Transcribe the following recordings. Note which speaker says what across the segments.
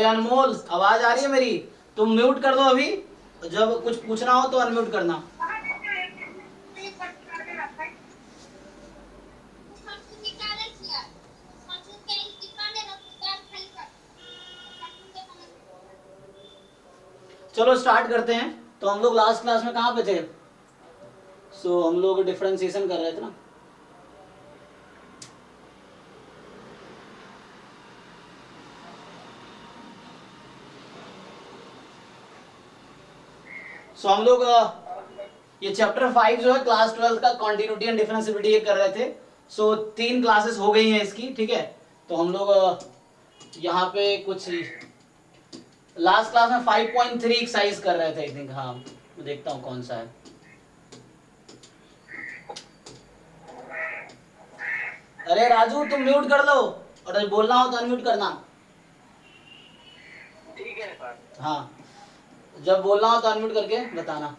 Speaker 1: अरे अनमोल, आवाज आ रही है मेरी? तुम म्यूट कर दो अभी, जब कुछ पूछना हो तो अनम्यूट करना। चलो स्टार्ट करते हैं। तो हम लोग लास्ट क्लास में कहाँ पे थे? हम लोग डिफरेंशिएशन कर रहे थे ना। हम लोग ये चैप्टर 5 जो है क्लास 12 का कॉन्टिन्यूटी एंड डिफरेंशिएबिलिटी ये कर रहे थे। 3 क्लासेस हो गई हैं इसकी, ठीक है। तो हम लोग यहाँ पे कुछ लास्ट क्लास में 5.3 एक्सरसाइज कर रहे थे आई थिंक। हाँ, मैं देखता हूँ कौन सा है। अरे राजू, तुम म्यूट कर लो, और जब बोलना हो तो अनम्यूट करना।
Speaker 2: ठीक है सर।
Speaker 1: हाँ, जब बोलना हो तो अनम्यूट करके बताना।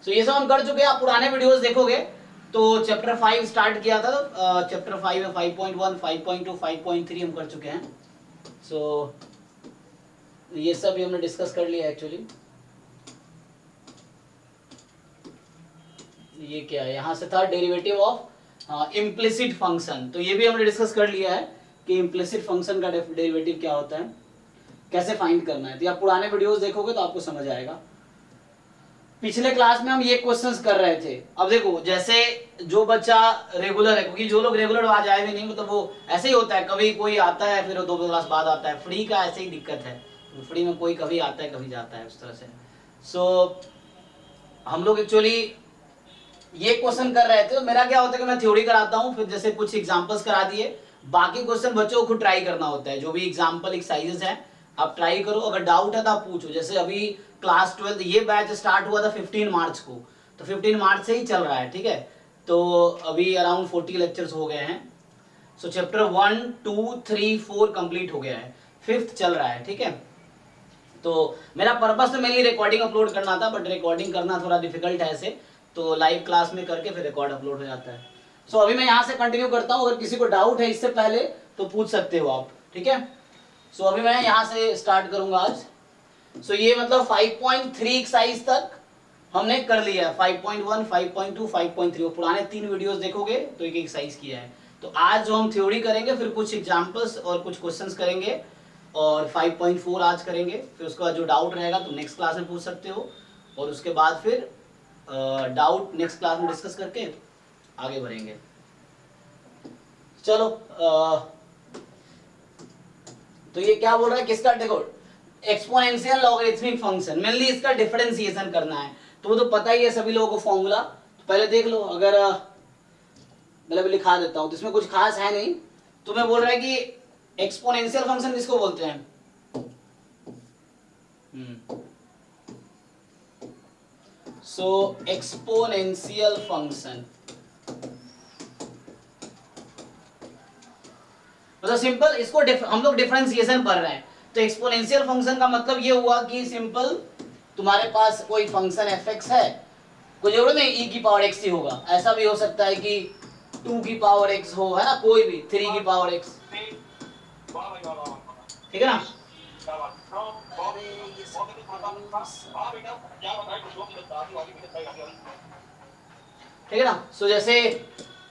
Speaker 1: ये सब हम कर चुके हैं। आप पुराने वीडियोस देखोगे तो चैप्टर 5 स्टार्ट किया था। चैप्टर 5 में 5.1, 5.2, 5.3 हम कर चुके हैं। ये सब भी हमने डिस्कस कर लिया एक्चुअली। ये क्या है, यहाँ से था डेरिवेटिव ऑफ इम्प्लिसिट फंक्शन। तो ये भी हमने डिस्कस कर लिया है कि इम्प्लिसिट फंक्शन का डेरिवेटिव क्या होता है, कैसे फाइंड करना है। तो आप पुराने वीडियोस देखोगे तो आपको समझ आएगा। पिछले क्लास में हम ये क्वेश्चंस कर रहे थे। अब देखो, जैसे जो बच्चा रेगुलर है, क्योंकि जो लोग रेगुलर आज आए भी नहीं, मतलब वो ऐसे ही होता है, कभी कोई आता है फिर 2 क्लास बाद आता है। फ्री का ऐसे ही दिक्कत है, फ्री में कोई कभी आता है कभी जाता है, उस तरह से। हम लोग एक्चुअली ये क्वेश्चन कर रहे थे। तो मेरा क्या होता है कि मैं थ्योरी कराता हूँ, फिर जैसे कुछ एग्जांपल्स करा दिए, बाकी क्वेश्चन बच्चों को खुद ट्राई करना होता है। जो भी एग्जांपल एक्सरसाइजेस हैं आप ट्राई करो, अगर डाउट है तो आप पूछो। जैसे अभी क्लास 12 ये बैच स्टार्ट हुआ था 15 मार्च को, तो 15 मार्च से ही चल रहा है, ठीक है। तो अभी अराउंड 40 लेक्चर्स हो गए हैं। चैप्टर 1, 2, 3, 4 कंप्लीट हो गया है, 5th चल रहा है, ठीक है। तो मेरा पर्पस तो मेनली रिकॉर्डिंग अपलोड करना था, बट रिकॉर्डिंग करना थोड़ा डिफिकल्ट है ऐसे, तो लाइव क्लास में करके फिर रिकॉर्ड अपलोड हो जाता है। अभी मैं यहाँ से कंटिन्यू करता हूँ। अगर किसी को डाउट है इससे पहले तो पूछ सकते हो आप, ठीक है। अभी मैं यहाँ से स्टार्ट करूंगा आज। ये मतलब 5.3 एक्सरसाइज तक हमने कर लिया है। 5.1, 5.2, 5.3 पुराने 3 वीडियोस देखोगे तो एक एक्सरसाइज किया है। तो आज जो हम थ्योरी करेंगे, फिर कुछ एग्जांपल्स और कुछ क्वेश्चंस करेंगे, और 5.4 आज करेंगे। फिर उसके बाद जो डाउट रहेगा तो नेक्स्ट क्लास में पूछ सकते हो, और उसके बाद फिर डाउट नेक्स्ट क्लास में डिस्कस करके आगे बढ़ेंगे। चलो तो ये क्या बोल रहा है, किसका? देखो, एक्सपोनेंशियल लॉगरिथमिक फंक्शन, मेनली इसका डिफरेंशिएशन करना है। तो वो तो पता ही है सभी लोगों को फॉर्मूला, तो पहले देख लो। अगर मतलब लिखा देता हूं तो इसमें कुछ खास है नहीं। तो मैं बोल रहा है कि एक्सपोनेंशियल फंक्शन किसको बोलते हैं? एक्सपोनेंशियल फंक्शन मतलब सिंपल, इसको हम लोग डिफरेंशिएशन पढ़ रहे हैं। तो एक्सपोनेंशियल फंक्शन का मतलब ये हुआ कि सिंपल तुम्हारे पास कोई फंक्शन fx है, कोई जरूरत नहीं e की पावर x ही होगा, ऐसा भी हो सकता है कि 2 की पावर x हो, है ना, कोई भी 3 की पावर x, ठीक है ना। ठीक है ना। जैसे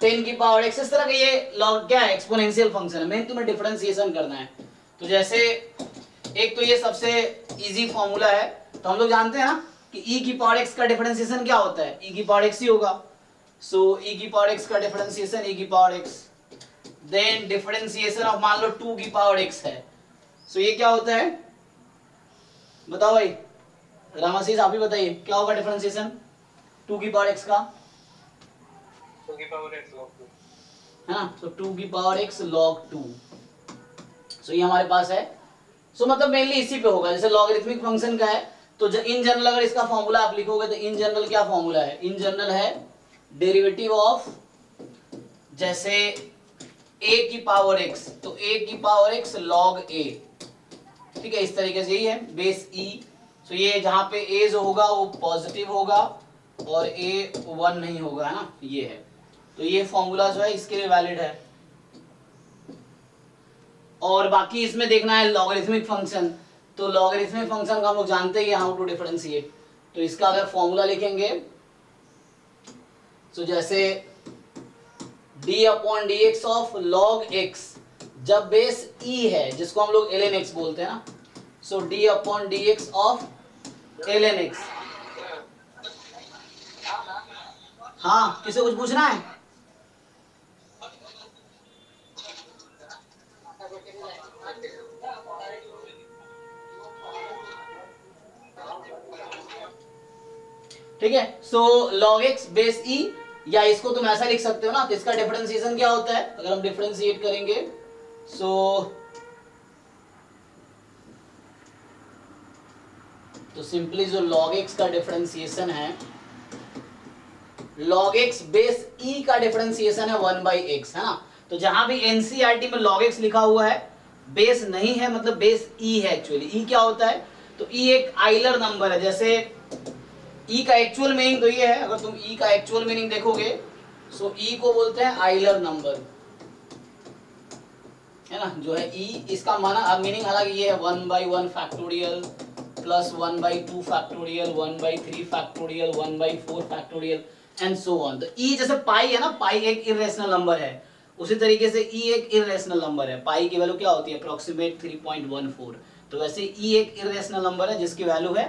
Speaker 1: 10 की पावर x, इस तरह का ये लॉग क्या है, एक्सपोनेंशियल फंक्शन है। मेन तुम्हें डिफरेंशिएशन करना है। तो जैसे एक तो ये सबसे इजी फॉर्मूला है, तो हम लोग जानते हैं ना कि e की पावर x का डिफरेंशिएशन क्या होता है, e की पावर x ही होगा। e की पावर x का डिफरेंशिएशन e की power x, then differentiation of मान लो 2 की पावर x है। ये क्या होता है, बताओ भाई, रामाशीष आप ही बताइए क्या होगा डिफरेंशिएशन 2 की पावर x का?
Speaker 2: 2 की पावर x log 2,
Speaker 1: है ना। 2 की पावर x log 2। ये हमारे पास है। मतलब मेनली इसी पे होगा। जैसे लॉगरिथमिक फंक्शन का है तो इन जनरल अगर इसका फॉर्मूला आप लिखोगे तो इन जनरल क्या फॉर्मूला है? इन जनरल है डेरिवेटिव ऑफ, जैसे a की पावर x, तो a की पावर x log a, ठीक है, इस तरीके से यही है बेस ई। तो ये जहां पे ए जो होगा वो पॉजिटिव होगा और ए 1 नहीं होगा, है ना, ये है। तो ये फॉर्मूला जो है इसके लिए वैलिड है। और बाकी इसमें देखना है लॉगरिथमिक फंक्शन। तो लॉगरिथमिक फंक्शन का हम लोग जानते ही हाउ टू डिफरेंशिएट। तो इसका अगर फॉर्मूला लिखेंगे तो जैसे d upon D x of log x, जब बेस e है जिसको हम लोग ln x बोलते हैं ना, सो d upon D x of ln x। हाँ, किसे कुछ पूछना है? ठीक है, so log x base e, या इसको तुम ऐसा लिख सकते हो ना, तो इसका डिफरेंशिएशन क्या होता है अगर हम डिफरेंशिएट करेंगे। सो तो सिंपली जो log x का डिफरेंशिएशन है, log x बेस e का डिफरेंशिएशन है 1/x, है ना। तो जहां भी एनसीईआरटी में log x लिखा हुआ है, बेस नहीं है मतलब बेस e है। एक्चुअली e क्या होता है, तो e एक आइलर नंबर है। जैसे e का एक्चुअल मीनिंग तो ये है, अगर तुम e का एक्चुअल मीनिंग देखोगे सो e को बोलते हैं आइलर नंबर, है ना, जो है e। इसका माना मीनिंग हालांकि ये है 1/1 factorial plus 1/2 factorial 1/3 factorial 1/4 factorial and so on. तो e जैसे पाई है ना, पाई एक इरेशनल नंबर है, उसी तरीके से e एक इरेशनल नंबर है। पाई की वैल्यू क्या होती है, अप्रोक्सीमेट 3.14। तो वैसे e एक इरेशनल नंबर है जिसकी वैल्यू है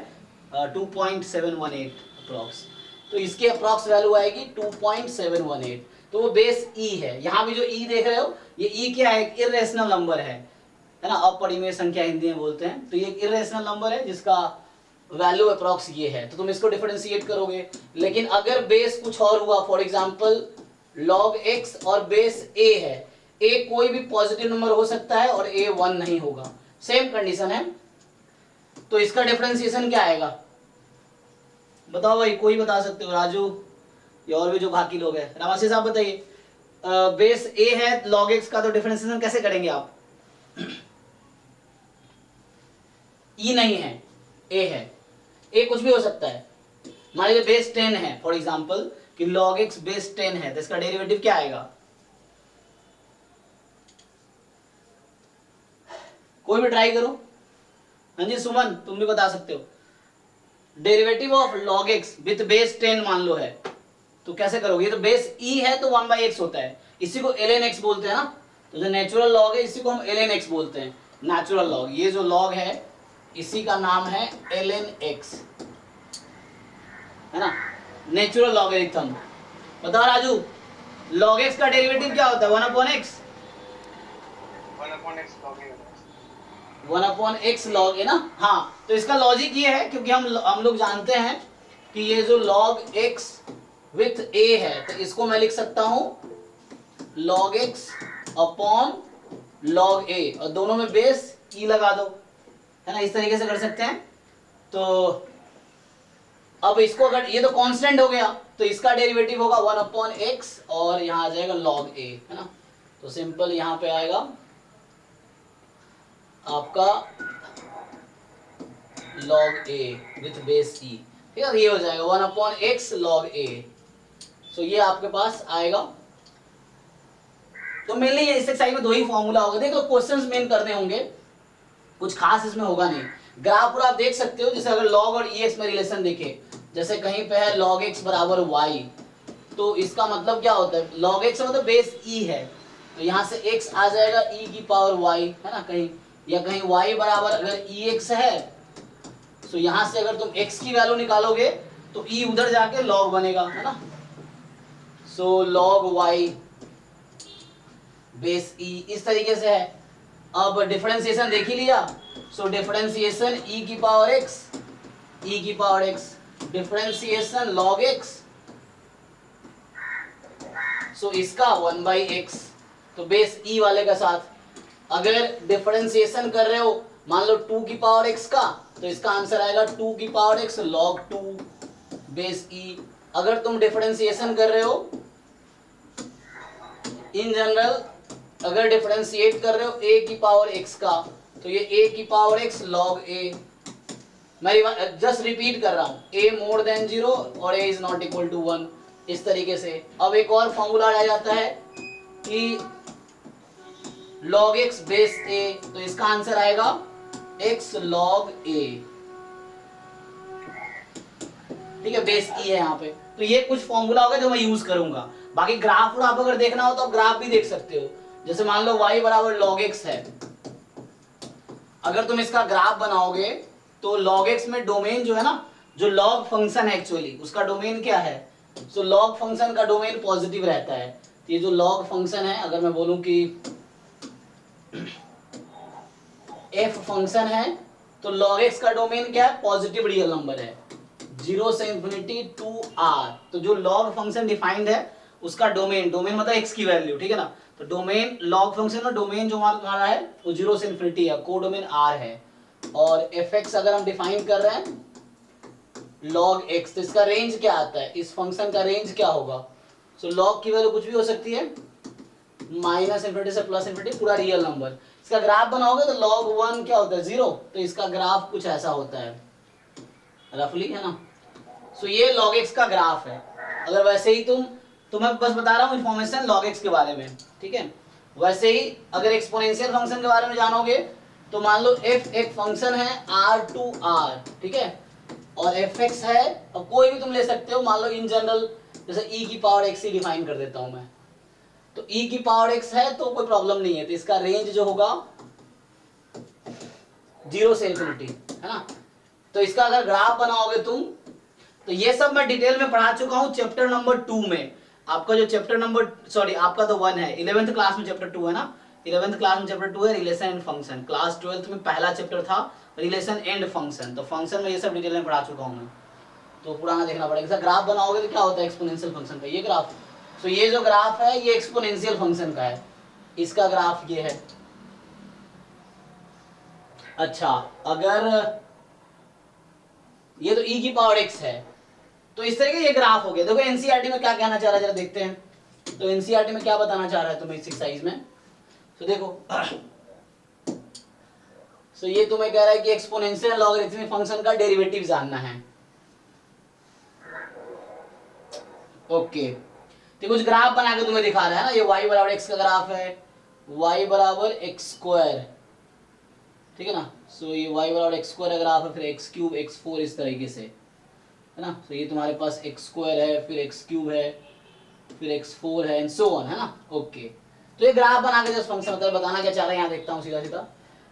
Speaker 1: 2.718 अप्रॉक्स। तो इसकी अप्रॉक्स वैल्यू आएगी 2.718। तो वो बेस e है। यहाँ भी जो e देख रहे हो, ये e क्या है, एक इरेशनल नंबर है ना, अपरिमेय संख्या हिंदी में बोलते हैं। तो ये एक इरेशनल नंबर है जिसका वैल्यू अप्रॉक्स ये है। तो तुम इसको डिफरेंशिएट करोगे। लेकिन अगर बेस कुछ और हुआ, फॉर एग्जांपल log x और बेस a है, a कोई भी पॉजिटिव नंबर हो सकता है और a 1 नहीं होगा, सेम कंडीशन है, तो इसका डिफरेंशिएशन क्या आएगा बताओ भाई, कोई बता सकते हो, राजू या और भी जो बाकी लोग हैं, रामाशी साहब बताइए। बेस a है log x का, तो डिफरेंशिएशन कैसे करेंगे आप? e नहीं है, a है, a कुछ भी हो सकता है। मान लीजिए बेस 10 है फॉर एग्जांपल, कि log x बेस 10 है, तो इसका डेरिवेटिव क्या आएगा? कोई भी ट्राई करो। हाँ जी सुमन, तुम भी बता सकते हो। Derivative of log x with base 10 मान लो है, तो कैसे करोगे? ये तो बेस e है तो 1/x होता है, इसी को ln x बोलते हैं ना। तो जो नेचुरल लॉग है इसी को हम ln x बोलते हैं, नेचुरल लॉग। ये जो लॉग है इसी का नाम है ln x, है ना, नेचुरल लॉगरिथम। बताओ राजू, log x का डेरिवेटिव क्या होता है? 1/x 1/x log a ना। हाँ, तो इसका लॉजिक ये है, क्योंकि हम लोग जानते हैं कि ये जो log x विथ a है, तो इसको मैं लिख सकता हूं log x upon log a, और दोनों में बेस e लगा दो, है ना, इस तरीके से कर सकते हैं। तो अब इसको अगर ये तो कांस्टेंट हो गया, तो इसका डेरिवेटिव होगा 1/x और यहाँ आ जाएगा log a, है ना। तो सिंपल यहाँ पे आएगा आपका log a with base e, ठीक है, ये हो जाएगा 1/x log a। सो ये आपके पास आएगा। तो मेनली इस एक्सरसाइज में दो ही फॉर्मूला होगा। देखो क्वेश्चंस मेन करने होंगे, कुछ खास इसमें होगा नहीं। ग्राफ पर आप देख सकते हो, जैसे अगर log और ex में रिलेशन देखें, जैसे कहीं पे है log x बराबर y, तो इसका मतलब क्या होता है, log x मतलब बेस e है, तो यहाँ से x आ जाएगा e की पावर y, है ना, कहीं, या कहीं y बराबर अगर ex है, तो यहाँ से अगर तुम x की वैल्यू निकालोगे तो e उधर जाके log बनेगा, है ना। सो log y बेस e इस तरीके से है। अब डिफरेंशिएशन देख ही लिया, सो डिफरेंशिएशन e की power x, differentiation log x, सो इसका 1/x, तो बेस e वाले का साथ। अगर डिफरेंशिएशन कर रहे हो मान लो 2 की पावर x का, तो इसका आंसर आएगा 2 की power x log 2 base e। अगर तुम डिफरेंशिएशन कर रहे हो इन जनरल, अगर डिफरेंशिएट कर रहे हो a की पावर x का, तो ये a की पावर x log a, मैं जस्ट रिपीट कर रहा हूँ, a मोर देन 0 और a is not equal to 1, इस तरीके से। अब एक और फॉर्मूला आ जाता है कि log x बेस a, तो इसका आंसर आएगा x log a, ठीक है, बेस e है यहाँ पे। तो ये कुछ फॉर्मूला होगा जो मैं यूज करूंगा। बाकी ग्राफ और आप अगर देखना हो तो आप ग्राफ भी देख सकते हो। जैसे मान लो y बराबर log x है, अगर तुम इसका ग्राफ बनाओगे तो log x में डोमेन जो है ना, जो log फंक्शन है एक्चुअली उसका डोमेन क्या है, तो log फंक्शन का डोमेन पॉजिटिव रहता है। तो ये जो log फंक्शन है, अगर मैं बोलूं कि f फंक्शन है तो log x का डोमेन क्या है, पॉजिटिव रियल नंबर है, 0 से इंफिनिटी टू r। तो जो log फंक्शन डिफाइंड है उसका डोमेन, डोमेन मतलब x की वैल्यू, ठीक है ना। तो डोमेन log फंक्शन में डोमेन जो हमारा है वो 0 से इंफिनिटी है, को डोमेन r है। और fx अगर हम डिफाइन कर रहे हैं log x, तो इसका रेंज क्या आता है, इस फंक्शन का रेंज क्या होगा। सो log की वैल्यू कुछ भी हो सकती है, माइनस इंफिनिटी से प्लस इंफिनिटी, पूरा रियल नंबर। इसका ग्राफ बनाओगे तो log 1 क्या होता है, 0, तो इसका ग्राफ कुछ ऐसा होता है रफली, है ना। सो ये log x का ग्राफ है। अगर वैसे ही तुम्हें बस बता रहा हूँ इन्फॉर्मेशन log x के बारे में, ठीक है। वैसे ही अगर एक्सपोनेंशियल फंक्शन के बारे में जानोगे तो मान लो f एक फंक्शन है r टू r, ठीक है, और fx है, और कोई भी तुम ले सकते हो, मान लो इन जनरल जैसे e की पावर x ही डिफाइन कर देता हूं मैं, तो e की पावर x है तो कोई प्रॉब्लम नहीं है। तो इसका रेंज जो होगा 0 से इंफिनिटी, है ना। तो इसका अगर ग्राफ बनाओगे तुम, तो ये सब मैं डिटेल में पढ़ा चुका हूं चैप्टर नंबर 2 में। आपका जो चैप्टर नंबर, सॉरी आपका तो 1 है, 11th क्लास में चैप्टर 2 है ना, 11th क्लास में चैप्टर 2 है relation and function. Class 12th में पहला चैप्टर था रिलेशन एंड फंक्शन। तो फंक्शन में ये सब डिटेल में पढ़ा चुका हूं मैं, तो पुराना देखना पड़ेगा। ग्राफ बनाओगे तो क्या होता है एक्सपोनेंशियल फंक्शन का, ये ग्राफ। तो ये जो ग्राफ है ये एक्सपोनेंशियल फंक्शन का है, इसका ग्राफ ये है। अच्छा, अगर ये तो e की पावर x है, तो इस तरह का ये ग्राफ हो गया। देखो एनसीईआरटी में क्या कहना चाह रहा है जरा देखते हैं। तो एनसीईआरटी में क्या बताना चाह रहा है तुम्हें इस एक्सरसाइज में, तो देखो तो ये तुम्हें कह रहा है कि एक्सपोनेंशियल लॉगरिथमिक फंक्शन का डेरिवेटिव जानना है। ओके, तो कुछ ग्राफ बना के तुम्हें दिखा रहा है ना, ये y बराबर x का ग्राफ है, y बराबर x स्क्वायर, ठीक है ना। सो ये y बराबर x स्क्वायर का ग्राफ है, फिर x क्यूब x4 इस तरीके से, है ना। तो ये तुम्हारे पास x स्क्वायर है, फिर x क्यूब है, फिर x4 है, एंड सो ऑन, है ना। ओके, तो ये ग्राफ बना के जस्ट फंक्शन मतलब बताना क्या चाह रहा है यहाँ देखता हूँ सीधा सीधा।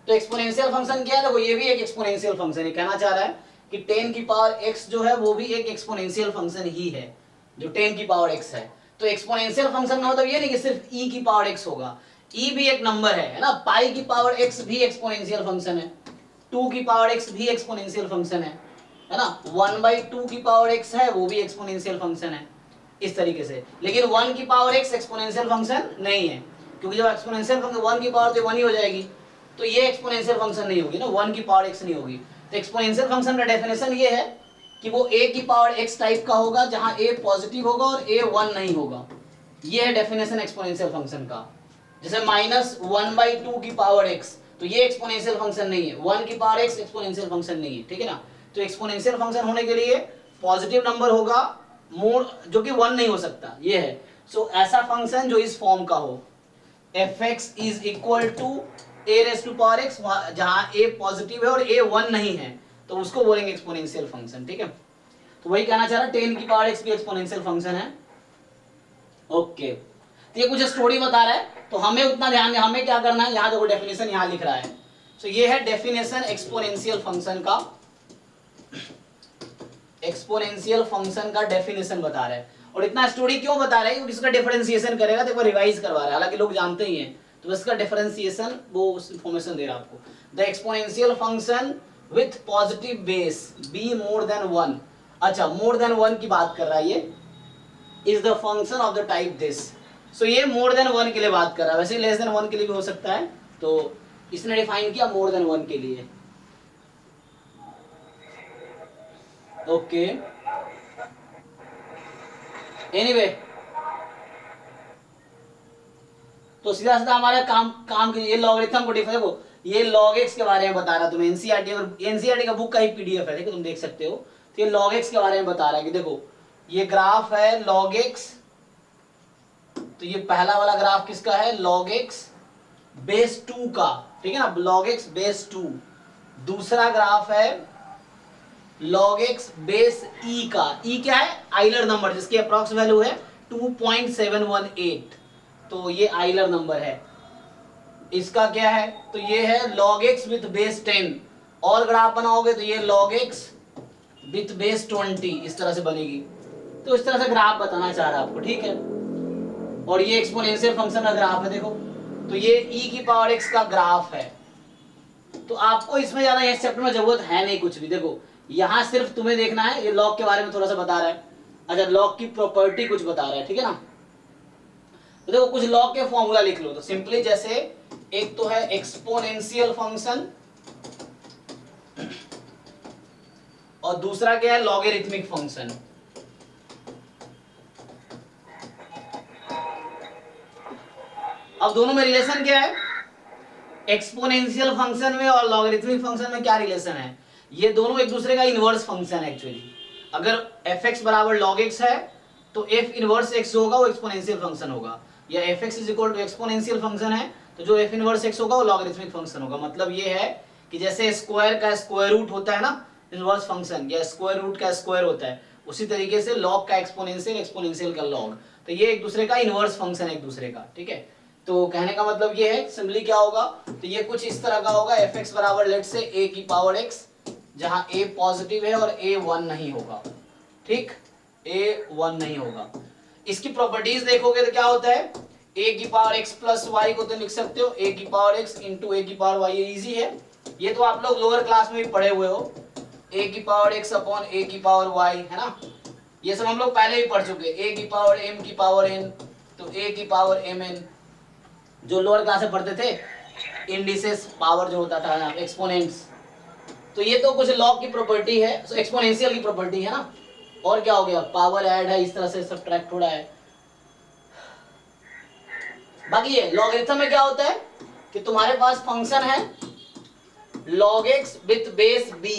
Speaker 1: तो एक्सपोनेंशियल फंक्शन क्या है, देखो ये भी एक एक्सपोनेंशियल फंक्शन है। कहना चाह रहा है कि 10 की पावर x जो है वो भी एक एक्सपोनेंशियल फंक्शन ही है, जो 10 की पावर x है। तो एक्सपोनेंशियल फंक्शन का मतलब ये नहीं कि सिर्फ e की पावर x होगा, e भी एक नंबर है ना। पाई की पावर x भी एक्सपोनेंशियल फंक्शन है, 2 की पावर x भी एक्सपोनेंशियल फंक्शन है ना। 1/2 की पावर x है, वो भी एक्सपोनेंशियल फंक्शन है, इस तरीके से। लेकिन 1 की पावर x एक्सपोनेंशियल फंक्शन नहीं है, क्योंकि जब एक्सपोनेंशियल फंक्शन 1 की पावर तो 1 ही हो जाएगी, तो ये एक्सपोनेंशियल फंक्शन नहीं होगी ना, 1 की पावर x नहीं होगी। तो एक्सपोनेंशियल फंक्शन का डेफिनेशन ये है कि वो a की पावर x टाइप का होगा, जहां a पॉजिटिव होगा और a 1 नहीं होगा। ये है डेफिनेशन एक्सपोनेंशियल फंक्शन का। जैसे -1/2 की पावर x, तो ये एक्सपोनेंशियल फंक्शन नहीं है, 1 की पावर x एक्सपोनेंशियल फंक्शन नहीं है, ठीक है ना। तो एक्सपोनेंशियल फंक्शन होने के लिए पॉजिटिव नंबर होगा, मोर जो कि 1 नहीं हो सकता, ये है। सो ऐसा फंक्शन जो इस फॉर्म का हो, fx is equal to a raise to power x, जहां a पॉजिटिव है और a 1 नहीं है, तो उसको बोलेंगे एक्सपोनेंशियल फंक्शन, ठीक है। तो वही कहना चाह रहा है 10 की पावर x भी एक्सपोनेंशियल फंक्शन है। ओके, तो ये कुछ स्टोरी बता रहा है, तो हमें उतना ध्यान नहीं, हमें क्या करना है, यहाँ देखो डेफिनेशन यहाँ लिख रहा है। तो ये है डेफिनेशन एक्सपोनेंशियल फंक्शन का, एक्सपोनेंशियल फंक्शन का डेफिनेशन बता रहा है। और इतना स्टोरी क्यों बता रहा है, क्योंकि इसका डिफरेंशिएशन करेगा, देखो रिवाइज करवा रहा है, हालांकि लोग जानते ही हैं, तो इसका डिफरेंशिएशन वो उस इंफॉर्मेशन दे रहा है आपको। The exponential function with positive base be more than 1, अच्छा मोर देन 1 की बात कर रहा है ये, is the function of the type this. So ये मोर देन 1 के लिए बात कर रहा है, वैसे लेस देन 1 के लिए भी हो सकता है, तो इसने डिफाइन किया मोर देन 1 के लिए। ओके, एनीवे, तो सीधा सीधा हमारा काम काम ये लॉगरिथम को डिफाइन, देखो ये log x के बारे में बता रहा है तुम्हें, एनसीईआरटी और एनसीईआरटी का बुक का ही पीडीएफ है, देखो तुम देख सकते हो। तो ये log x के बारे में बता रहा है कि देखो ये ग्राफ है log x, तो ये पहला वाला ग्राफ किसका है, log x बेस 2 का, ठीक है ना, log x बेस 2। दूसरा ग्राफ है log x बेस e का, e क्या है, आइलर नंबर जिसकी अप्रॉक्स वैल्यू है 2.718, तो ये आइलर नंबर है। इसका क्या है, तो ये है log x विथ बेस 10, और ग्राफ बनाओगे तो ये log x विथ बेस 20 इस तरह से बनेगी। तो इस तरह से ग्राफ बताना चाह रहा है आपको, ठीक है। और ये एक्सपोनेंशियल फंक्शन का ग्राफ है, देखो तो ये e की पावर x का ग्राफ है। तो आपको इसमें ज्यादा इस चैप्टर में जरूरत है नहीं कुछ भी, देखो यहां सिर्फ तुम्हें देखना है, ये लॉग के बारे में थोड़ा सा बता रहा है, अच्छा लॉग की प्रॉपर्टी कुछ बता रहा है, ठीक है ना। तो देखो कुछ लॉग के फॉर्मूला लिख लो, तो सिंपली जैसे एक तो है एक्सपोनेंशियल फंक्शन और दूसरा क्या है, लॉगरिथमिक फंक्शन। अब दोनों में रिलेशन क्या है, एक्सपोनेंशियल फंक्शन में और लॉगरिथमिक फंक्शन में क्या रिलेशन है, ये दोनों एक दूसरे का इनवर्स फंक्शन है एक्चुअली। अगर fx बराबर log x है तो f इनवर्स x होगा वो एक्सपोनेंशियल फंक्शन होगा, या fx is equal to exponential function है तो जो f इनवर्स x होगा वो लॉगरिथमिक फंक्शन होगा। मतलब ये है कि जैसे स्क्वायर का स्क्वायर रूट होता है ना इनवर्स फंक्शन, या स्क्वायर रूट का स्क्वायर होता है, उसी तरीके से log का एक्सपोनेंशियल, एक्सपोनेंशियल का log, तो ये एक दूसरे का इनवर्स फंक्शन है एक दूसरे का, ठीक है। तो कहने का मतलब ये है सिंपली क्या होगा, तो ये कुछ इस तरह का होगा, fx बराबर लेट से a की पावर x, जहां a पॉजिटिव है और a 1 नहीं होगा, ठीक, a 1 नहीं होगा। इसकी प्रॉपर्टीज देखोगे तो क्या होता है, a की पावर x प्लस y को तो लिख सकते हो a की पावर x इंटू a की पावर y, ये इजी है, ये तो आप लोग लोअर क्लास में भी पढ़े हुए हो, a की पावर x अपॉन a की पावर y, है ना, ये सब हम लोग पहले ही पढ़ चुके, a की पावर m की पावर n, तो a की पावर mn, जो लोअर क्लास में पढ़ते थे इंडिसेस पावर जो होता था एक्सपोनेंट्स। तो ये तो कुछ लॉग की प्रॉपर्टी है, तो एक्सपोनेंशियल की प्रॉपर्टी है ना, और क्या हो गया, पावर ऐड है, इस तरह से सब्ट्रैक्ट हो रहा है। बाकी ये लॉगरिथम में क्या होता है कि तुम्हारे पास फंक्शन है log x with base b,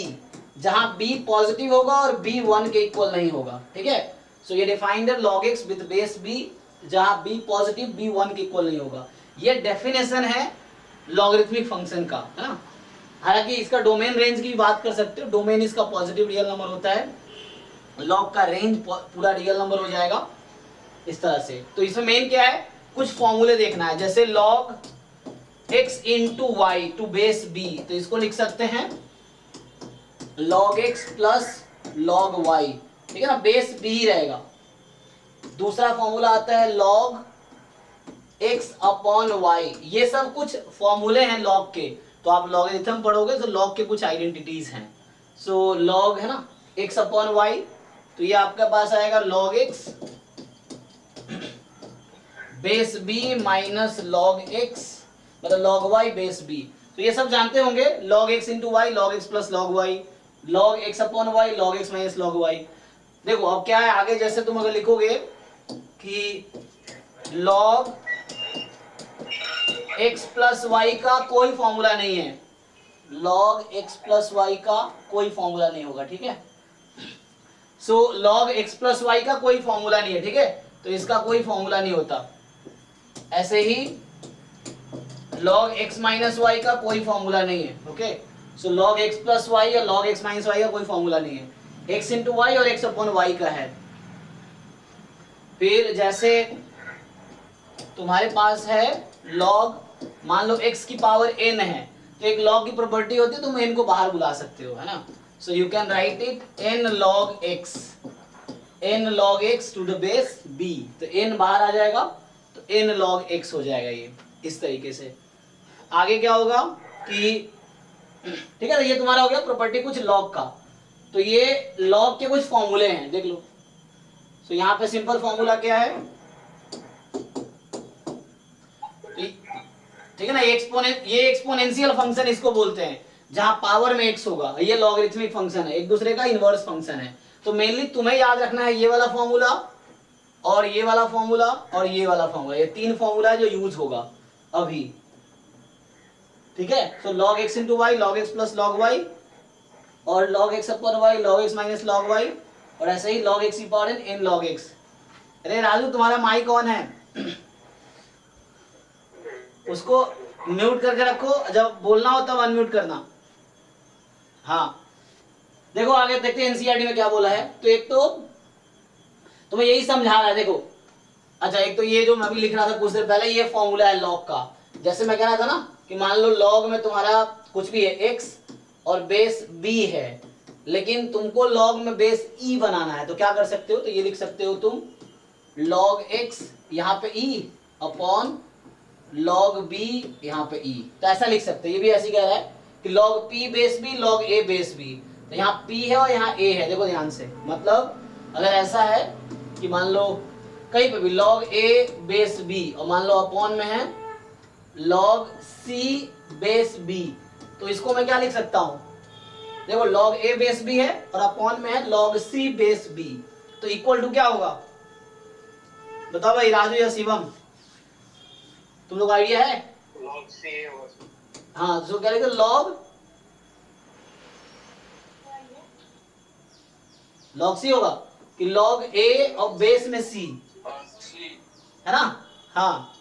Speaker 1: जहां b पॉजिटिव होगा और b 1 के इक्वल नहीं होगा, ठीक है। सो ये डिफाइंड है log x with base b, जहां b पॉजिटिव b 1 के इक्वल नहीं होगा। ये डेफिनेशन है लॉगरिथमिक फंक्शन का, है ना। हालांकि इसका डोमेन रेंज की भी बात कर सकते हो, डोमेन इसका पॉजिटिव रियल नंबर होता है, लॉग का रेंज पूरा रियल नंबर हो जाएगा इस तरह से। तो इसमें मेन क्या है, कुछ फॉर्मूले देखना है, जैसे log x into y to base b, तो इसको लिख सकते हैं log x plus log y, ठीक है ना, बेस b ही रहेगा। दूसरा फॉर्मूला आता है log x अपॉन y, ये सब कुछ फॉर्मूले हैं लॉग के, तो आप लॉगरिथम पढ़ोगे तो लॉग के कुछ आइडेंटिटीज हैं। सो लॉग है ना x अपॉन y, तो ये आपके पास आएगा log x base b minus log x, मतलब log y बेस b। तो ये सब जानते होंगे, log x into y, log x plus log y, log x upon y, log x minus log y। देखो अब क्या है आगे, जैसे तुम अगर लिखोगे कि log x प्लस वाई का कोई फॉर्मूला नहीं है, log x प्लस वाई का कोई फॉर्मूला नहीं होगा, ठीक है। So log x plus Y का कोई फॉर्मूला नहीं है, ठीक है, तो इसका कोई फॉर्मूला नहीं होता। ऐसे ही log x माइनस वाई का कोई फॉर्मूला नहीं है, ओके। सो log x प्लस वाई या log x माइनस वाई का कोई फॉर्मूला नहीं है, x इंटू वाई और x अपॉन वाई का है। फिर जैसे तुम्हारे पास है log, मान लो x की पावर n है, तो एक log की प्रॉपर्टी होती है, तुम n को बाहर बुला सकते हो, है ना। So you can write it n log x to the base b, तो n बाहर आ जाएगा तो n log x हो जाएगा, ये इस तरीके से। आगे क्या होगा कि ठीक है ना, ये तुम्हारा हो गया प्रॉपर्टी कुछ लॉग का। तो ये लॉग के कुछ फॉर्मूले हैं, देख लो। तो यहाँ पे सिंपल फॉर्मूला क्या है, ठीक है ना, ये एक्सपोनेंशियल फंक्शन इसको बोलते हैं, जहां पावर में x होगा। ये लॉगरिथमिक फंक्शन है, एक दूसरे का इनवर्स फंक्शन है। तो मेनली तुम्हें याद रखना है ये वाला फॉर्मूला और ये वाला फॉर्मूला और ये वाला फॉर्मूला, ये तीन फॉर्मूला जो यूज होगा अभी। ठीक है। So log x into y, log x plus log y, और log x upon y, log x minus log y, और ऐसे ही log x की पावर n log x। अरे राजू तुम्हारा माइक ऑन है, उसको म्यूट करके रखो, जब बोलना हो तब अनम्यूट करना। हाँ देखो आगे देखते हैं एनसीईआरटी में क्या बोला है। तो एक तो तुम्हें यही समझा रहा है, देखो अच्छा एक तो ये जो मैं अभी लिख रहा था कुछ देर पहले, ये फॉर्मूला है लॉग का। जैसे मैं कह रहा था ना कि मान लो लॉग में तुम्हारा कुछ भी है x और बेस b है, लेकिन तुमको लॉग में बेस e बनाना है, तो क्या कर सकते हो, तो ये लिख सकते हो तुम log x यहाँ पे e अपॉन log b यहाँ पे e, तो ऐसा लिख सकते हो। ये भी ऐसे कह रहा है कि log p base b log a base b, तो यहाँ p है और यहाँ a है, देखो ध्यान से। मतलब अगर ऐसा है कि मान लो कहीं पे भी log a बेस b और मान लो अपॉन में है log c बेस b, तो इसको मैं क्या लिख सकता हूं, देखो log a बेस b है और अपॉन में है log c बेस b, तो इक्वल टू क्या होगा बताओ भाई, राजू या शिवम, तुम लोग आइडिया है?
Speaker 2: log c होगा।
Speaker 1: हाँ तो क्या लिखते log c होगा कि log a और बेस में c है ना, हाँ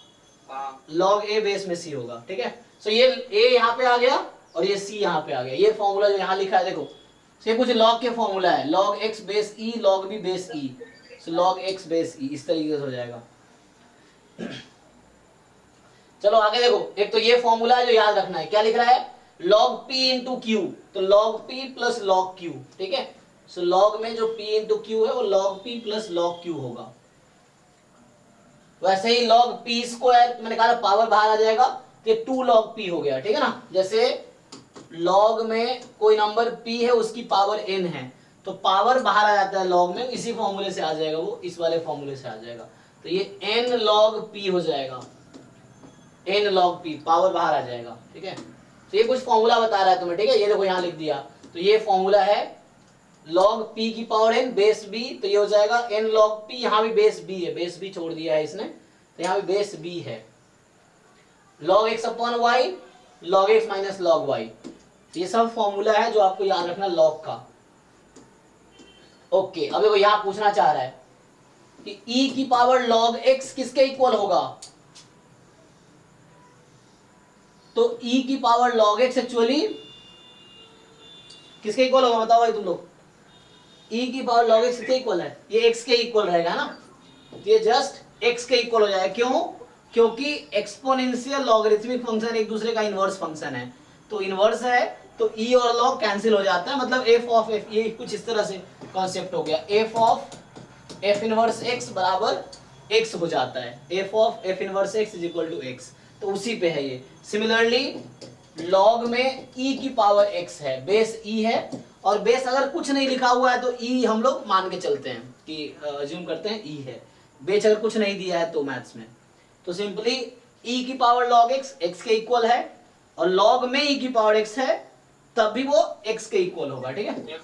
Speaker 1: log a बेस में c होगा, ठीक है। सो ये a यहाँ पे आ गया और ये c यहाँ पे आ गया, ये फॉर्मूला जो यहाँ लिखा है देखो, ये कुछ log के फॉर्मूला है, log x base e log b base e, सो log x बेस e इस तरीके से हो जाएगा। चलो आगे देखो, एक तो ये फॉर्मूला है जो याद रखना है, क्या लिख रहा है log p इंटू क्यू, तो log p plus log q, ठीक है। सो log में जो p इंटू q है वो log p plus log q होगा। वैसे ही log p स्क्वायर मैंने कहा पावर बाहर आ जाएगा, तो 2 log p हो गया, ठीक है ना। जैसे log में कोई नंबर p है उसकी पावर n है, तो पावर बाहर आ जाता है log में, इसी फॉर्मूले से आ जाएगा, वो इस वाले फॉर्मूले से आ जाएगा, तो ये n log p हो जाएगा, n log p पावर बाहर आ जाएगा, ठीक है। तो ये कुछ फॉर्मूला बता रहा है तुम्हें, ठीक है, ये देखो यहाँ लिख दिया, तो ये फॉर्मूला है log p की पावर n बेस b, तो ये हो जाएगा n log p, यहाँ भी बेस b है, बेस b छोड़ दिया है इसने, तो यहाँ भी बेस b है, log x upon y log x minus log y, तो ये सब फॉर्मूला है जो आपको याद रखना log का। ओके अब देखो यहाँ पूछना चाह रहा है कि e की पावर log x किसके इक्वल होगा, तो e की पावर log x एक्चुअली किसके इक्वल होगा बताओ भाई तुम लोग, e की पावर log x किसके इक्वल है, ये x के इक्वल रहेगा ना, ये जस्ट x के इक्वल हो जाएगा, क्यों, क्योंकि एक्सपोनेंशियल लॉगरिथमिक फंक्शन एक दूसरे का इनवर्स फंक्शन है, तो इनवर्स है तो e और log कैंसिल हो जाता है, मतलब f ऑफ f, ये कुछ इस तरह से कॉन्सेप्ट हो गया, f of f inverse x बराबर x हो जाता है, f of f inverse x is equal to x, तो उसी पे है ये। सिमिलरली log में e की पावर x है, बेस e है, और बेस अगर कुछ नहीं लिखा हुआ है तो e हम लोग मान के चलते हैं कि अज्यूम करते हैं e है, बेस अगर कुछ नहीं दिया है तो मैथ्स में, तो सिंपली e की पावर log x x के इक्वल है, और log में e की पावर x है तब भी वो x के इक्वल होगा, ठीक है।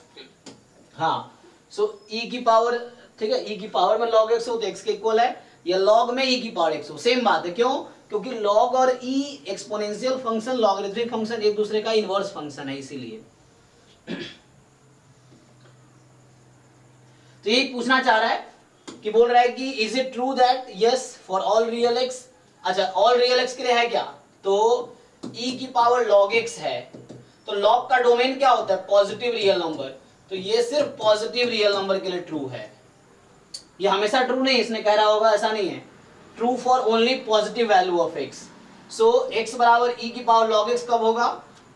Speaker 1: हाँ सो e की पावर, ठीक है, e की पावर में log x हो तो x के इक्वल है, या log में e की पावर x हो, सेम बात है, क्यों, क्योंकि log और e exponential function logarithmic function एक दूसरे का इनवर्स फंक्शन है, इसीलिए। तो ये पूछना चाह रहा है कि बोल रहा है कि is it true that yes for all real x, अच्छा ऑल रियल x के लिए है क्या, तो e की पावर log x है, तो log का डोमेन क्या होता है पॉजिटिव रियल नंबर, तो ये सिर्फ पॉजिटिव रियल नंबर के लिए ट्रू है, ये हमेशा ट्रू नहीं, इसने कह रहा होगा ऐसा नहीं है, true for only positive value of x, so x बराबर e की पावर log x कब होगा,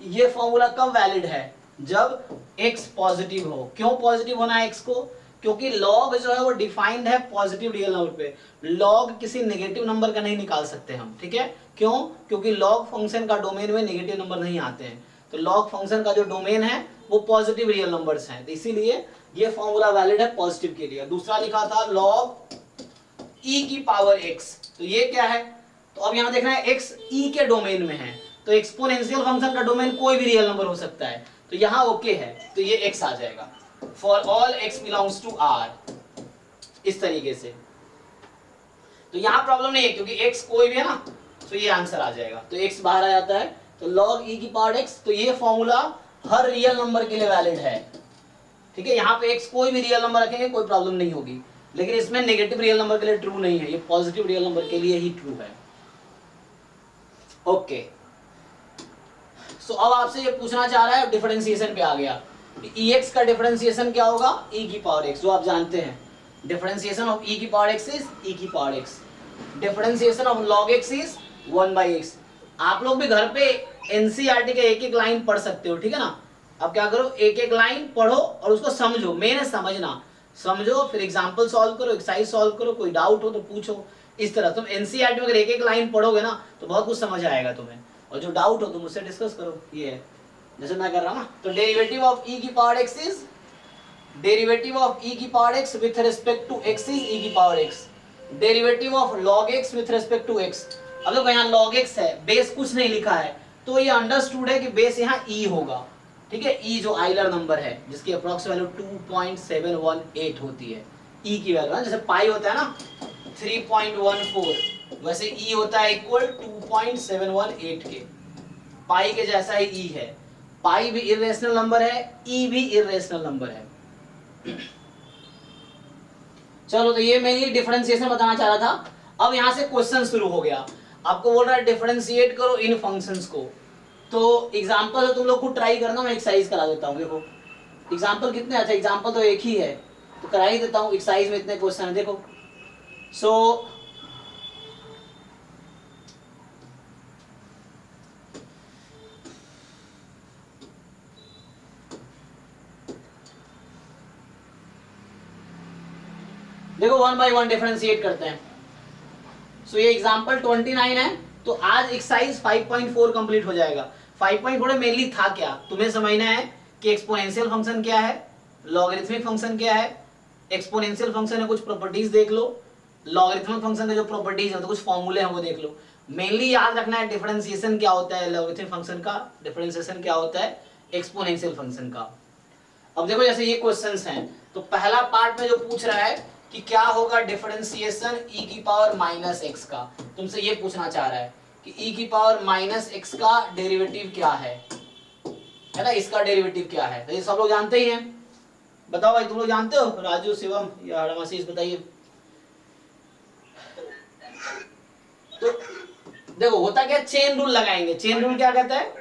Speaker 1: ये फॉर्मूला कब वैलिड है, जब x पॉजिटिव हो। क्यों पॉजिटिव होना है x को, क्योंकि log जो है वो डिफाइंड है पॉजिटिव रियल नंबर पे, log किसी नेगेटिव नंबर का नहीं निकाल सकते हम, ठीक है, क्यों, क्योंकि log फंक्शन का डोमेन में नेगेटिव नंबर नहीं आते हैं, तो log फंक्शन का जो डोमेन है वो पॉजिटिव रियल नंबर्स हैं, तो इसीलिए ये फॉर्मूला वैलिड है पॉजिटिव के लिए। दूसरा लिखा था log e की पावर x, तो ये क्या है, तो अब यहां देखना है x e के डोमेन में है, तो एक्सपोनेंशियल फंक्शन का डोमेन कोई भी रियल नंबर हो सकता है, तो यहां ओके है, तो ये x आ जाएगा, for all x belongs to r, इस तरीके से, तो यहां प्रॉब्लम नहीं है क्योंकि x कोई भी है ना, तो ये आंसर आ जाएगा, तो x बाहर आ जाता है, तो log e की पावर x, तो ये फॉर्मूला हर रियल नंबर के लिए वैलिड है, ठीक है। यहाँ पे x कोई भी रियल नंबर रखेंगे कोई प्रॉब्लम नहीं होगी, लेकिन इसमें नेगेटिव रियल नंबर के लिए ट्रू नहीं है, ये पॉजिटिव रियल नंबर के लिए ही ट्रू है। ओके, सो अब आपसे ये पूछना चाह रहा है, डिफरेंशिएशन पे आ गया, ex का डिफरेंशिएशन क्या होगा, e की पावर x, जो आप जानते हैं। डिफरेंशिएशन ऑफ e की पावर x इज e की power x, differentiation of log x is 1/x। आप लोग भी घर पे एनसीईआरटी के एक एक लाइन पढ़ सकते हो, ठीक है ना। अब क्या करो, एक एक लाइन पढ़ो और उसको समझो, मेन समझना, समझो, फिर एग्जाम्पल सॉल्व करो, एक्सरसाइज सॉल्व करो, कोई डाउट हो तो पूछो। इस तरह तुम एनसीईआरटी में अगर एक एक लाइन पढ़ोगे ना तो बहुत कुछ समझ आएगा तुम्हें, और जो डाउट हो तुम मुझसे डिस्कस करो। ये है जैसे मैं कर रहा हूँ ना, तो डेरिवेटिव ऑफ e की power x is, derivative of e की power x with respect to x is e की power x, derivative of log x with respect to x। अब देखो यहाँ log x है, बेस कुछ नहीं लिखा है, तो ये अंडरस्टूड है कि बेस यहाँ e होगा, ठीक है। e जो आइलर नंबर है जिसकी अप्रॉक्स वैल्यू 2.718 होती है, e की वैल्यू, जैसे पाई होता है ना 3.14, वैसे e होता है इक्वल 2.718 के, पाई के जैसा ही e है। पाई भी इर्रेशनल नंबर है, e भी इर्रेशनल नंबर है। चलो, तो ये मेनली डिफरेंशिएशन बताना चाह रहा था। अब यहां से क्वेश्चन शुरू हो गया, आपको बोल रहा है डिफरेंशिएट करो इन फंक्शंस को। तो एग्जांपल तो तुम लोग को ट्राई करना, मैं एक्सरसाइज करा देता हूं। देखो एग्जांपल कितने अच्छे, एग्जांपल तो एक ही है तो करा ही देता हूं। एक्सरसाइज में इतने क्वेश्चन है, देखो। सो देखो 1 by 1 डिफरेंशिएट करते हैं। सो ये एग्जांपल 29 है, तो आज एक्सरसाइज 5.4 कंप्लीट हो जाएगा। 5.4 मेनली था क्या, तुम्हें समझना है कि एक्सपोनेंशियल फंक्शन क्या है, लॉगरिथमिक फंक्शन क्या है। एक्सपोनेंशियल फंक्शन है, कुछ प्रॉपर्टीज देख लो, लॉगरिथमिक फंक्शन के जो प्रॉपर्टीज है तो कुछ फॉर्मूले हैं वो देख लो। मेनली याद रखना है डिफरेंशिएशन क्या होता है लॉगरिथमिक फंक्शन का, डिफरेंशिएशन क्या होता है एक्सपोनेंशियल फंक्शन का। अब देखो जैसे ये क्वेश्चंस हैं, तो पहला पार्ट में जो पूछ रहा है कि क्या होगा डिफरेंशिएशन e की पावर माइनस एक्स का, तुमसे ये पूछना चाह रहा है कि e की पावर माइनस एक्स का डेरिवेटिव क्या है ना, इसका डेरिवेटिव क्या है। तो ये सब लोग जानते ही हैं, बताओ भाई तुम लोग जानते हो, राजू, शिवम या रमाशीष, बताइए। तो देखो होता क्या, चेन रूल लगाएंगे। चेन रूल क्या कहता है,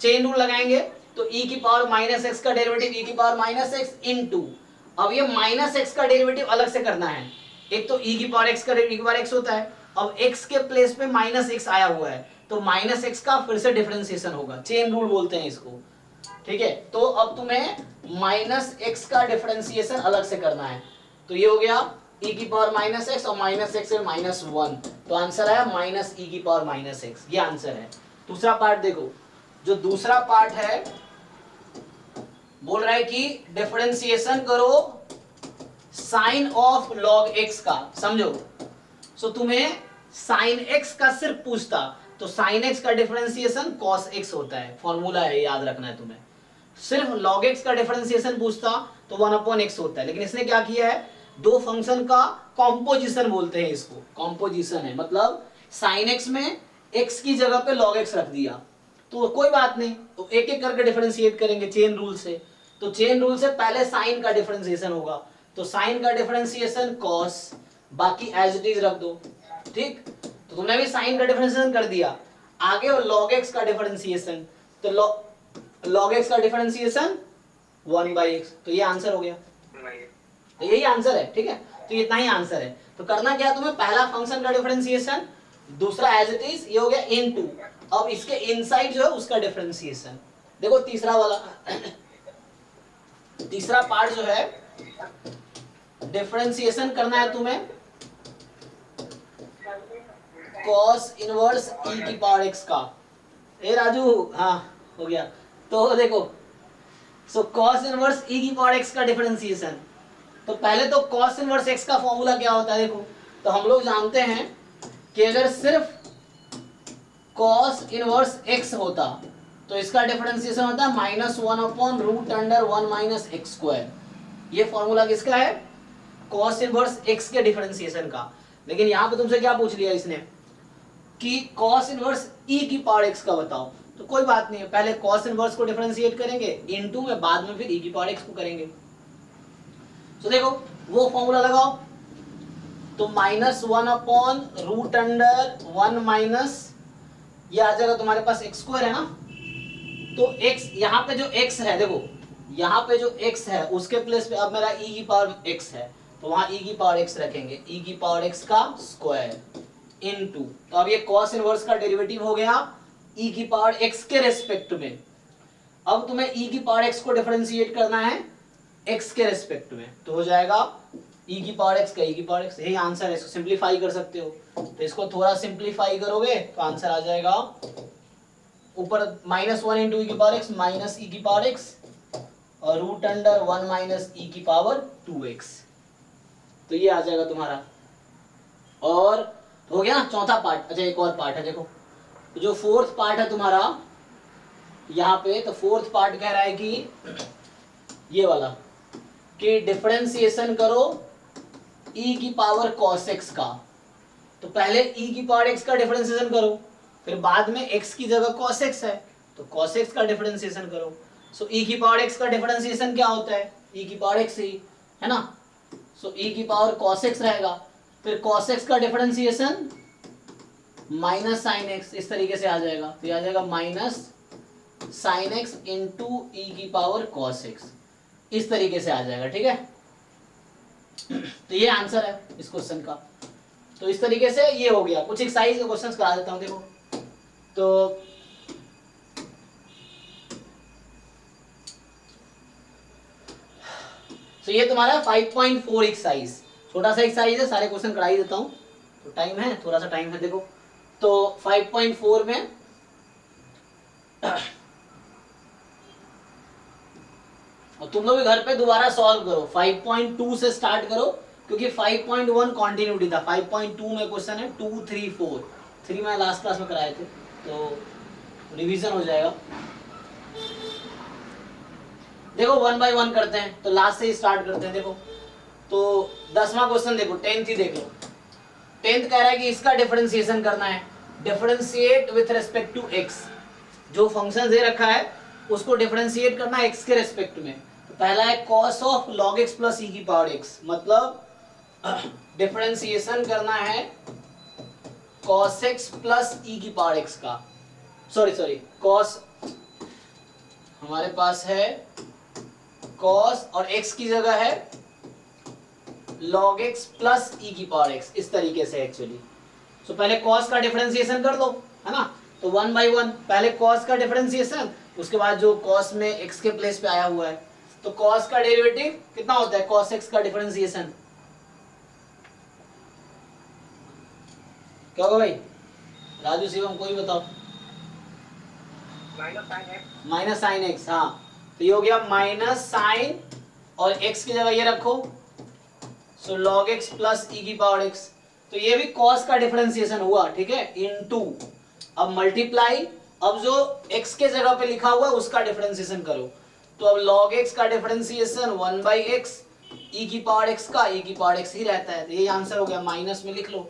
Speaker 1: चेन रूल लगाएंगे, तो e की पावर माइनस एक्स का डेरिवेटिव e की पावर माइनस एक्स इनटू, अब ये माइनस एक्स का डेरिवेटिव अलग से करना है। एक तो e की पावर x का डेरिवेटिव e की पावर x होता है, अब x के प्लेस पे माइनस एक्स आया हुआ है तो माइनस एक्स का फिर से डिफरेंशिएशन होगा, चेन रूल बोलते हैं इसको, ठीक है। तो अब तुम्हें माइनस एक्स का डिफरेंशिएशन अलग से करना है, तो ये हो गया e की पावर माइनस एक्स और माइनस एक्स है माइनस 1, तो आंसर आया माइनस e की पावर माइनस एक्स, ये आंसर है। दूसरा पार्ट देखो, जो दूसरा पार्ट है बोल रहा है कि डिफरेंशिएशन करो साइन ऑफ लॉग एक्स का, समझो। सो तुम्हें साइन एक्स का सिर्फ पूछता तो साइन एक्स का डिफरेंशिएशन कॉस एक्स होता है, फॉर्मूला है, याद रखना है तुम्हें। सिर्फ लॉग एक्स का डिफरेंशिएशन पूछता तो 1/x होता है, लेकिन इसने क्या किया है, दो फंक्शन का कॉम्पोजिशन बोलते हैं इसको, कॉम्पोजिशन है, मतलब साइन एक्स में एक्स की जगह पे लॉग एक्स रख दिया, तो कोई बात नहीं, तो एक एक करके डिफरेंशिएट करेंगे चेन रूल से। तो चेन रूल से पहले साइन का डिफरेंशिएशन होगा, तो साइन का डिफरेंशिएशन कॉस, बाकी एज इट इज रख दो, ठीक। तो तुमने भी साइन का डिफरेंशिएशन कर दिया, आगे और log x का डिफरेंशिएशन, तो log x का डिफरेंशिएशन 1/x, तो ये आंसर हो गया, तो यही आंसर है, ठीक है। तो इतना ही आंसर है। तो करना क्या तुम्हें, पहला फंक्शन का डिफरेंशिएशन, दूसरा एज इट इज, ये हो गया इनटू, अब इसके इनसाइड जो है उसका डिफरेंशिएशन। देखो तीसरा वाला तीसरा पार्ट जो है डिफरेंशिएशन करना है तुम्हें कॉस इनवर्स e की पावर x का। ए राजू, हाँ हो गया। तो देखो, सो कॉस इनवर्स e की पावर x का डिफरेंशिएशन, तो पहले तो कॉस इनवर्स x का फॉर्मूला क्या होता है, देखो तो हम लोग जानते हैं कि अगर सिर्फ कॉस इनवर्स x होता तो इसका डिफरेंशिएशन होता है -1/√(1 - x²। ये फॉर्मूला किसका है, कॉस इनवर्स x के डिफरेंशिएशन का। लेकिन यहाँ पे तुमसे क्या पूछ लिया इसने कि cos इनवर्स e की पावर x का बताओ, तो कोई बात नहीं है, पहले cos इनवर्स को डिफरेंशिएट करेंगे इनटू में, बाद में फिर e की पावर x को करेंगे। तो देखो वो फॉर्मूला लगाओ, तो -1/√1 माइनस ये आ जाएगा तुम्हारे पास x² है ना, तो x यहाँ पे जो x है, देखो यहाँ पे जो x है उसके प्लेस पे अब मेरा e की पावर x है, तो वहां e की पावर x रखेंगे, e की पावर x का स्क्वायर इनटू, तो अब ये cos इनवर्स का डेरिवेटिव हो गया e की पावर x के रेस्पेक्ट में। अब तुम्हें e की पावर x को डिफरेंशिएट करना है x के रेस्पेक्ट में, तो हो जाएगा e की पावर x का e की पावर x, यही आंसर है। इसको सिंप्लीफाई कर सकते हो, तो इसको थोड़ा सिंप्लीफाई करोगे तो आंसर आ जाएगा ऊपर -1 इंटू ई की पावर x माइनस ई की पावर x और √1 माइनस ई की पावर 2x, तो ये आ जाएगा तुम्हारा। और हो गया चौथा पार्ट। अच्छा एक और पार्ट है, देखो तो जो फोर्थ पार्ट है तुम्हारा यहाँ पे, तो फोर्थ पार्ट कह रहा है कि ये वाला कि डिफरेंशिएशन करो e की पावर cos x का, तो पहले e की पावर x का डिफरेंशिएशन करो, फिर बाद में x की जगह cos x है तो cos x का डिफरेंशिएशन करो। सो e की पावर x का डिफरेंशिएशन क्या होता है, e की पावर x ही है ना, सो e की पावर cos x रहेगा, फिर cos x का डिफरेंशिएशन माइनस साइन x, इस तरीके से आ जाएगा, तो ये आ जाएगा माइनस साइन x इंटू ई की पावर cos x, इस तरीके से आ जाएगा, ठीक है। तो ये आंसर है इस क्वेश्चन का। तो इस तरीके से ये हो गया। कुछ एक्सरसाइज के क्वेश्चंस करा देता हूं, देखो तो ये तुम्हारा 5.4 एक्सरसाइज, छोटा सा एक्सरसाइज है, सारे क्वेश्चन करा ही देता हूं, तो टाइम है, थोड़ा सा टाइम है। देखो तो 5.4 में और तुम लोग भी घर पे दोबारा सॉल्व करो, 5.2 से स्टार्ट करो, क्योंकि 5.1 कॉन्टिन्यूटी था, 5.2 में क्वेश्चन है 2, 3, 4, 3 मैं लास्ट क्लास में कराए थे, तो रिवीजन हो जाएगा। देखो 1 बाय 1 करते हैं, तो लास्ट से ही स्टार्ट करते हैं। देखो तो 10वां क्वेश्चन देखो, 10th ही देख लो। 10th कह रहा है कि इसका डिफरेंशिएशन करना है, differentiate with respect to x, जो फंक्शन दे रखा है उसको डिफरेंशिएट करना है x के रेस्पेक्ट में। तो पहला है cos of log x plus e की पावर x, मतलब डिफरेंशिएशन करना है cos x प्लस e की पावर x का, सॉरी cos, हमारे पास है cos और x की जगह है log x प्लस e की पावर x, इस तरीके से एक्चुअली। सो पहले cos का डिफरेंशिएशन कर दो, है ना, तो 1 बाई 1 पहले cos का डिफरेंशिएशन, उसके बाद जो cos में x के प्लेस पे आया हुआ है, तो cos का डेरिवेटिव कितना होता है, cos x का डिफरेंशिएशन क्या होगा भाई, राजू शिवम कोई बताओ। माइनस साइन x, हाँ, तो ये हो गया माइनस साइन और x की जगह ये रखो, सो log x प्लस e की पावर x, तो ये भी cos का डिफरेंशिएशन हुआ, ठीक है, इनटू, अब मल्टीप्लाई, अब जो x के जगह पे लिखा हुआ है उसका डिफरेंशिएशन करो, तो अब log x का डिफरेंशिएशन 1 बाई x, e की पावर x का e की पावर x ही रहता है, तो ये आंसर हो गया, माइनस में लिख लो,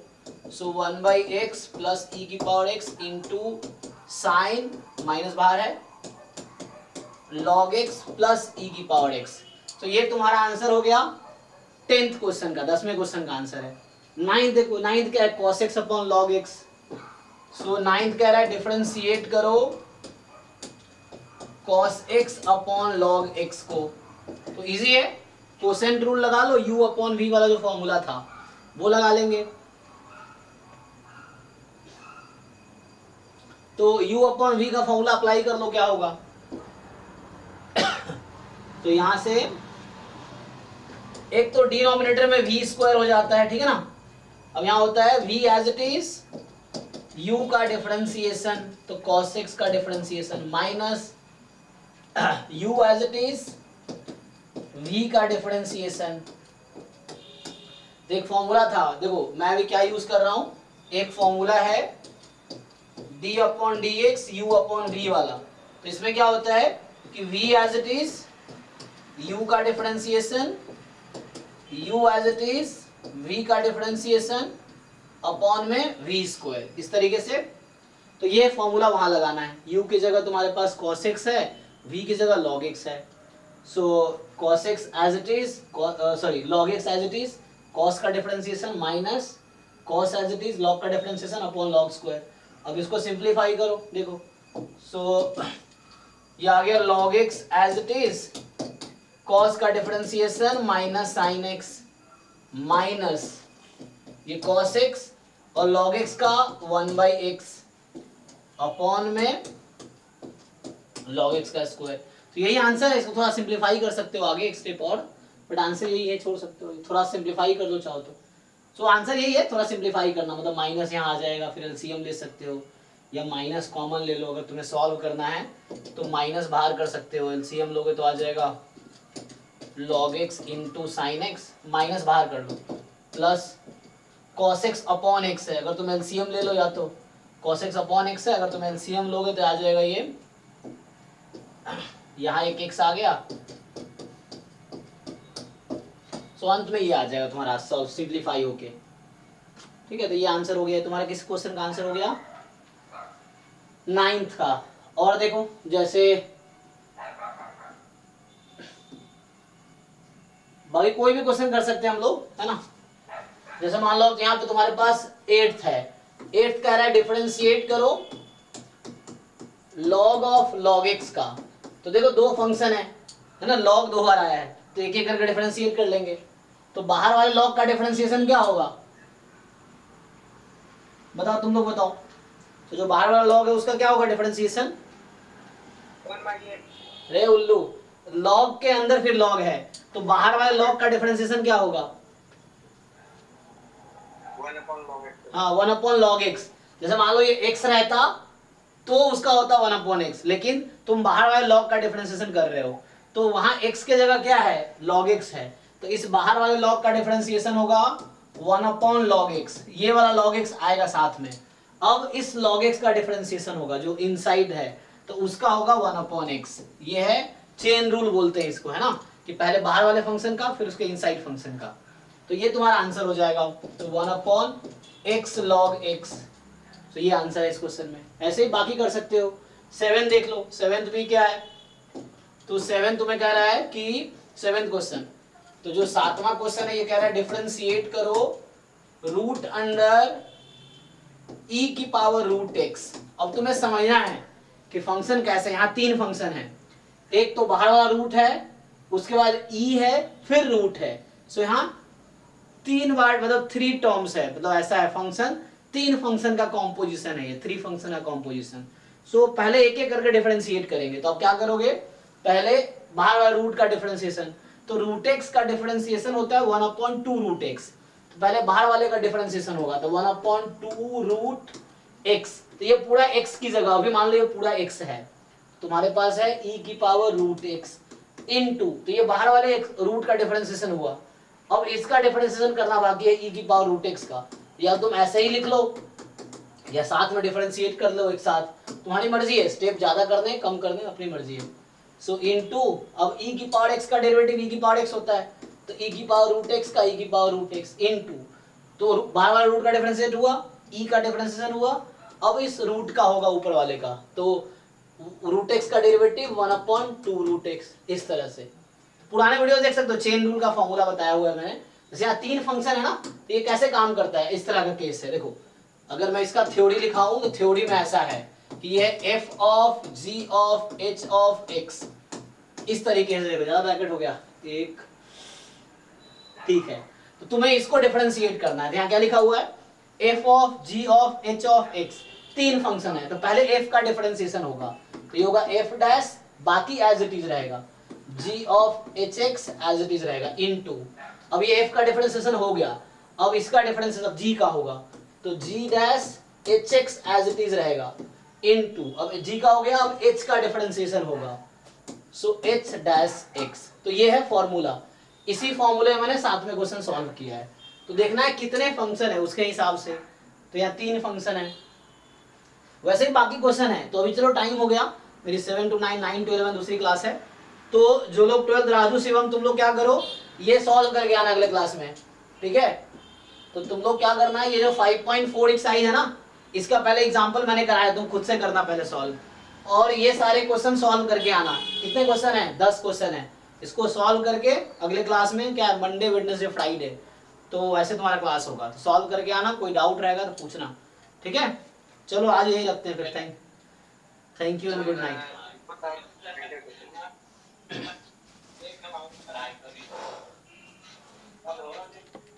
Speaker 1: सो 1 बाई x प्लस e की power x into sign, minus बाहर है, log x प्लस e की पावर x, तो ये तुम्हारा आंसर हो गया 10th क्वेश्चन का, 10वें क्वेश्चन का आंसर है। 9th देखो, 9th क्या है, cos x upon log x, सो 9th कह रहा है डिफरेंशिएट करो cos x upon log x को, तो इजी है, कोसेंट रूल लगा लो, u अपॉन v वाला जो फॉर्मूला था वो लगा लेंगे, तो u अपॉन v का फॉर्मूला अप्लाई कर लो, क्या होगा तो यहां से एक तो डिनोमिनेटर में v स्क्वायर हो जाता है, ठीक है ना, अब यहां होता है v as it is u का डिफरेंशिएशन, तो cos x का differentiation minus u as it is v का डिफरेंशिएशन। तो एक फॉर्मूला था, देखो मैं भी क्या यूज कर रहा हूं, एक फॉर्मूला है d upon dx u upon v वाला, तो इसमें क्या होता है कि v as it is u का differentiation, u as it is v का डिफरेंशिएशन अपॉन में वी स्क्वायर, इस तरीके से। तो ये फॉर्मूला वहां लगाना है। u की जगह तुम्हारे पास cos x है, v की जगह log x है। So cos x as it is, sorry log x as it is, cos का differentiation minus cos as it is log का डिफरेंशिएशन अपॉन log स्क्वायर। अब इसको सिंप्लीफाई करो, देखो। सो ये आ गया log x as it is, cos का differentiation minus sin x minus ये cos x और log x का 1/x अपॉन में log x का स्क्वायर। तो यही आंसर है। इसको थोड़ा सिंप्लीफाई कर सकते हो आगे एक स्टेप और, बट आंसर यही है, छोड़ सकते हो, थोड़ा सिंप्लीफाई कर दो चाहो तो। सो आंसर यही है, थोड़ा सिंप्लीफाई करना, मतलब माइनस यहाँ आ जाएगा, फिर एलसीएम ले सकते हो या माइनस कॉमन ले लो। अगर तुम्हें सॉल्व करना है तो माइनस बाहर कर सकते हो, एलसीएम लोगे तो आ जाएगा log x into sine x, minus बाहर कर लो, plus cos x upon x है, अगर तुम एलसीएम ले लो, या तो cos x अपॉन x है, अगर तुम एलसीएम लोगे तो आ जाएगा ये, यहाँ एक x आ गया। सो अंत में ये आ जाएगा तुम्हारा सॉल्व सिंप्लीफाई होके। ठीक है, तो ये आंसर हो गया तुम्हारा, किस क्वेश्चन का आंसर हो गया, 9th का। और देखो जैसे बाकी कोई भी क्वेश्चन कर सकते हैं हम लोग, है ना। जैसे मान लो यहाँ पे तुम्हारे पास 8th है, 8th कह रहा है डिफरेंशिएट करो log ऑफ log x का। तो देखो दो फंक्शन है ना, log दो बार आया है, तो एक एक करके डिफरेंशिएट कर लेंगे। तो बाहर वाले log का डिफरेंशिएशन क्या होगा, बताओ तुम लोग बताओ। तो जो बाहर वाला log है उसका क्या होगा डिफरेंशिएशन,
Speaker 2: 1/x।
Speaker 1: रे उल्लू, log के अंदर फिर log है, तो बाहर वाले log का डिफरेंशिएशन क्या होगा,
Speaker 2: 1/log x।
Speaker 1: हाँ 1/log x। जैसे मान लो ये x रहता तो उसका होता 1/x, लेकिन तुम बाहर वाले log का डिफरेंशिएशन कर रहे हो, तो वहां x के जगह क्या है, log x है, तो इस बाहर वाले log का डिफरेंशिएशन होगा 1/log x, ये वाला log x आएगा साथ में। अब इस log x का डिफरेंशिएशन होगा जो इनसाइड है, तो उसका होगा 1/x। ये है चेन रूल बोलते हैं इसको, है ना, कि पहले बाहर वाले फंक्शन का फिर उसके इनसाइड फंक्शन का। तो ये तुम्हारा आंसर हो जाएगा, तो 1/x log x। तो ये आंसर है इस क्वेश्चन में। ऐसे ही बाकी कर सकते हो। 7 देख लो, 7th भी क्या है, तो 7 तुम्हें कह रहा है कि 7th क्वेश्चन, तो जो 7वां क्वेश्चन है ये कह रहा है डिफरेंशिएट करो रूट अंडर e की पावर रूट x। अब तुम्हें समझना है कि फंक्शन कैसे, यहाँ 3 फंक्शन है, एक तो बाहर वाला रूट है, उसके बाद e है, फिर रूट है। सो यहाँ 3 बार मतलब 3 टर्म्स है, मतलब ऐसा है फंक्शन, 3 फंक्शन का कॉम्पोजिशन है ये, 3 फंक्शन का कॉम्पोजिशन। सो पहले एक एक करके डिफरेंशिएट करेंगे। तो अब क्या करोगे, पहले बाहर वाला रूट का डिफरेंशिएशन, तो रूट एक्स का डिफरेंशिएशन होता है 1/2 रूट एक्स। तो पहले बाहर वाले का डिफरेंशिएशन होगा, तो 1/2 रूट एक्स। तो ये पूरा x की जगह, अभी मान लो ये पूरा x है, तुम्हारे पास है e की पावर रूट एक्स इनटू, तो ये बाहर वाले रूट का डिफरेंशिएशन हुआ। अब इसका डिफरेंशिएशन करना बाकी है e की पावर रूट एक्स का, या तुम ऐसे ही लिख लो या साथ में डिफरेंशिएट कर लो एक साथ, तुम्हारी मर्जी है, स्टेप ज्यादा कर दें कम कर दें अपनी मर्जी है। सो इनटू, अब e की पावर x का डेरिवेटिव e की पावर x होता है, तो e की पावर रूट x का e की पावर रूट x इनटू, तो बाहर वाला रूट का डिफरेंशिएट हुआ, e का डिफरेंशिएशन हुआ, अब इस रूट का होगा ऊपर वाले का, तो रूट एक्स का डेरिवेटिव 1/2 रूट एक्स। इस तरह से पुराने वीडियो देख सकते हो, चेन रूल का फॉर्मूला बताया हुआ है मैंने। जैसे यहाँ 3 फंक्शन है ना, तो ये कैसे काम करता है, इस तरह का केस है। देखो अगर मैं इसका थ्योरी लिखाऊं तो थ्योरी में ऐसा है कि ये f of g of h of x, इस तरीके से। देखो ज्यादा ब्रैकेट हो गया एक, ठीक है, तो तुम्हें इसको डिफरेंशिएट करना है। यहाँ क्या लिखा हुआ है, f of g of h of x, 3 function है, तो पहले f का डिफरेंशिएशन होगा, तो ये होगा f डैश, बाकी एज इट इज रहेगा, g of hx as it is रहेगा इनटू, अब ये f का डिफरेंशिएशन हो गया, अब इसका डिफरेंशिएशन g का होगा, तो g dash hx as it is रहेगा इनटू, अब g का हो गया, अब h का डिफरेंशिएशन होगा, सो h डैश x। तो ये है फॉर्मूला, इसी फॉर्मूले में मैंने 7वें क्वेश्चन सॉल्व किया है। तो देखना है कितने फंक्शन है उसके हिसाब से, तो यहाँ 3 फंक्शन है, वैसे ही बाकी क्वेश्चन है। तो अभी चलो टाइम हो गया, मेरी 7 to 9, 9 to 11 दूसरी क्लास है, तो जो लोग 12th राजू शिवम तुम लोग क्या करो, ये सॉल्व करके आना अगले क्लास में, ठीक है। तो तुम लोग क्या करना है, ये जो 5.4 एक्सरसाइज है ना, इसका पहले एग्जांपल मैंने कराया, तुम खुद से करना पहले सॉल्व, और ये सारे क्वेश्चन सॉल्व करके आना। कितने क्वेश्चन है? 10 क्वेश्चन है। इसको सॉल्व करके अगले क्लास में क्या है, मंडे वेडनेसडे फ्राइडे तो ऐसे तुम्हारा क्लास होगा, तो सॉल्व करके आना, कोई डाउट रहेगा तो पूछना, ठीक है? चलो आज यही रखते हैं फिर। Thank you and good night.
Speaker 2: Thank you.